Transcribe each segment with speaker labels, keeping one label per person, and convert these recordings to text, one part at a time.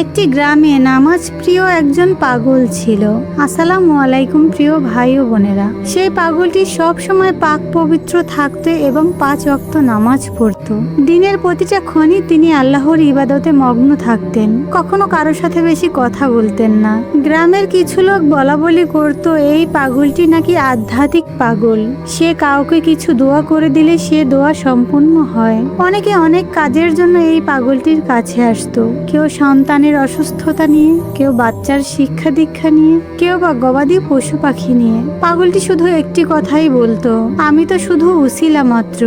Speaker 1: একটি গ্রামে নামাজ প্রিয় একজন পাগল ছিল। আসসালামু আলাইকুম প্রিয় ভাই ও বোনেরা। সেই পাগলটি সব সময় পাক পবিত্র থাকতো এবং 5 ওয়াক্ত নামাজ পড়তো। দিনের প্রতিটা ক্ষণই তিনি আল্লাহর ইবাদতে মগ্ন থাকতেন। কখনো কারোর সাথে বেশি কথা বলতেন না। গ্রামের কিছু লোক বলা বলি করতো এই পাগলটি নাকি আধ্যাত্মিক পাগল। সে কাউকে কিছু দোয়া করে দিলে সে দোয়া সম্পূর্ণ হয়। অনেকে অনেক কাজের জন্য এই পাগলটির কাছে আসতো। কেউ সন্তানের অসুস্থতা নিয়ে, কেউ বাচ্চার শিক্ষা দীক্ষা নিয়ে, কেউ বা গবাদি পশু পাখি নিয়ে। পাগলটি শুধু একটি কথাই বলতো, আমি তো শুধু উসিলা মাত্র,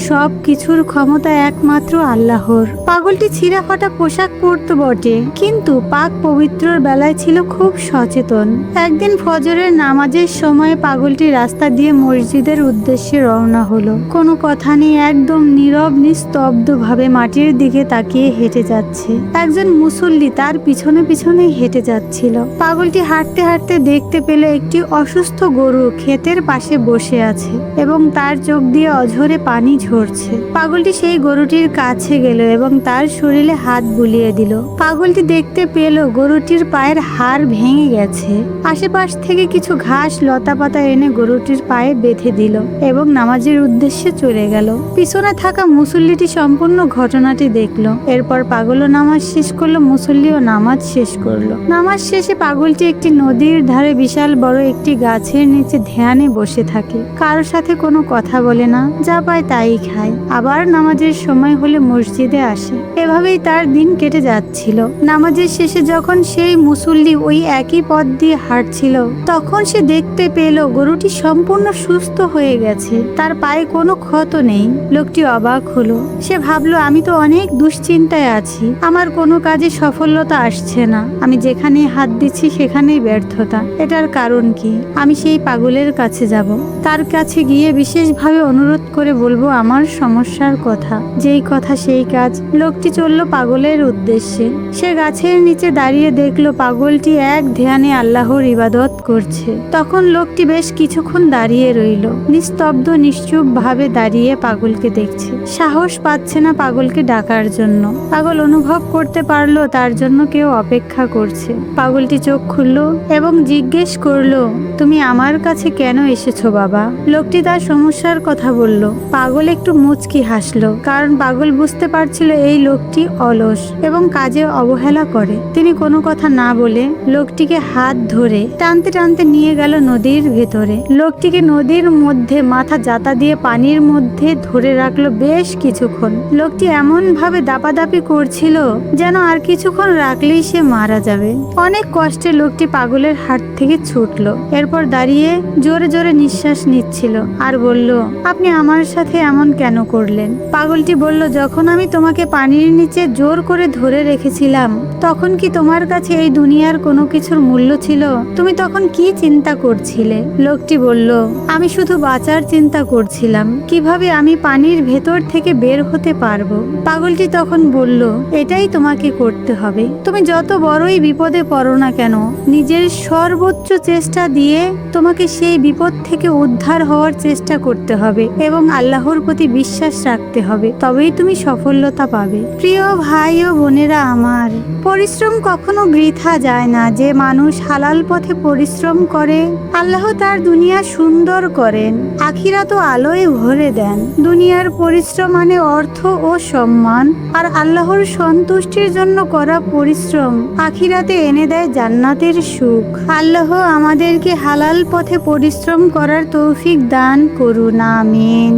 Speaker 1: সব কিছুর ক্ষমতা একমাত্র আল্লাহর। পাগলটি ছিঁড়া ফাটা পোশাক পরতো বটে, কিন্তু পাক পবিত্রর বেলায় ছিল খুব সচেতন। একদিন ফজরের নামাজের সময় পাগলটি রাস্তা দিয়ে মসজিদের উদ্দেশ্যে রওনা হলো। কোনো কথা নেই, একদম নীরব নিস্তব্ধ ভাবে মাটির দিকে তাকিয়ে হেঁটে যাচ্ছে। একজন মুসল্লি তার পিছনে পিছনে হেঁটে যাচ্ছিল। পাগলটি হাঁটতে হাঁটতে দেখতে পেল একটি অসুস্থ গরু ক্ষেতের পাশে বসে আছে এবং তার চোখ দিয়ে অঝরে পানি ঝরছে। পাগলটি সেই গরুটির কাছে গেল এবং তার শরীরে হাত বুলিয়ে দিল। পাগলটি দেখতে পেল গরুটির পায়ের হাড় ভেঙে গেছে। আশেপাশ থেকে কিছু ঘাস লতা পাতা এনে গরুটির পায়ে বেঁধে দিল এবং নামাজের উদ্দেশ্যে চলে গেল। পিছনে থাকা মুসল্লিটি সম্পূর্ণ ঘটনাটি দেখলো। এরপর পাগলও নামাজ শেষ করলো, মুসল্লিও নামাজ শেষ করলো। নামাজ শেষে পাগলটি একটি নদীর ধারে বিশাল বড় একটি গাছের নিচে ধ্যানে বসে থাকে। কারোর সাথে কোনো কথা বলে না, যা পায় তাই খায়। আবার নামাজের সময় হলে মসজিদে আসে। এভাবেই তার দিন কেটে যাচ্ছিল। নামাজের শেষে যখন সেই মুসল্লি ওই একই পথ দিয়ে হাঁটছিল, তখন সে দেখতে পেল গরুটি সম্পূর্ণ সুস্থ হয়ে গেছে, তার পায়ে কোনো ক্ষত নেই। লোকটি অবাক হলো। সে ভাবলো, আমি তো অনেক দুশ্চিন্তায় আছি, আমার কোনো কাজে সফলতা আসছে না, আমি যেখানে হাত দিচ্ছি সেখানেই ব্যর্থতা। এটার কারণ কি? আমি সেই পাগলের কাছে যাব, তার কাছে গিয়ে বিশেষভাবে অনুরোধ করে বলবো আমার সমস্যার কথা। যেই কথা সেই কাজ। লোকটি চলল পাগলের উদ্দেশ্যে। সে গাছের নিচে দাঁড়িয়ে দেখলো পাগলটি এক ধ্যানে আল্লাহর ইবাদত করছে। তখন লোকটি বেশ কিছুক্ষণ দাঁড়িয়ে রইল, নিস্তব্ধ নিশ্চুপ ভাবে দাঁড়িয়ে পাগলকে দেখছে। সাহস পাচ্ছে না পাগলকে ডাকার জন্য। পাগল অনুভব করতে পারলো তার জন্য কেউ অপেক্ষা করছে। পাগলটি চোখ খুললো এবং জিজ্ঞেস করলো, তুমি আমার কাছে কেন এসেছো বাবা? লোকটি তার সমস্যার কথা বলল। পাগল একটু মুচকি হাসলো, কারণ পাগল বুঝতে পারছিল এই লোকটি অলস এবং কাজে অবহেলা করে। তিনি কোনো কথা না বলে লোকটিকে হাত ধরে টানতে টানতে নিয়ে গেল নদীর ভেতরে। লোকটিকে নদীর মধ্যে মাথা জাতা দিয়ে পানির মধ্যে ধরে রাখলো বেশ কিছুক্ষণ। লোকটি এমন ভাবে দাপাদাপি করছিল যেন আর কিছুক্ষণ রাখলেই সে মারা যাবে। অনেক কষ্টে লোকটি পাগলের হাত থেকে ছুটলো। এরপর দাঁড়িয়ে জোরে জোরে নিঃশ্বাস নিচ্ছিল আর বলল, আপনি আমার সাথে এমন কেন করলেন? পাগলটি বলল, যখন আমি তোমাকে পানির নিচে জোর করে ধরে রেখেছিলাম, তখন কি তোমার কাছে এই দুনিয়ার কোনো কিছুর মূল্য ছিল? তুমি তখন কি চিন্তা করছিলে? লোকটি বলল, আমি শুধু বাঁচার চিন্তা করছিলাম, কিভাবে আমি পানির ভেতর থেকে বের হতে পারবো। পাগলটি তখন বলল, এটাই তোমাকে করতে হবে। তুমি যত বড়ই বিপদে পড়ো না কেন, নিজের সর্বোচ্চ চেষ্টা দিয়ে তোমাকে সেই বিপদ থেকে উদ্ধার হওয়ার চেষ্টা করতে হবে এবং আল্লাহর প্রতি বিশ্বাস রাখতে হবে, তবেই তুমি সফলতা পাবে। প্রিয় ভাই ও বোনেরা আমার, পরিশ্রম কখনো বৃথা যায় না। যে মানুষ হালাল পথে পরিশ্রম করে, আল্লাহ তার দুনিয়া সুন্দর করেন, আখিরাতও আলোয় ভরে দেন। দুনিয়ার পরিশ্রম মানে অর্থ ও সম্মান, আর আল্লাহর সন্তুষ্টির জন্য করা পরিশ্রম আখিরাতে এনে দেয় জান্নাতের সুখ। আল্লাহ আমাদেরকে হালাল পথে পরিশ্রম করার তৌফিক দান করুন, আমিন।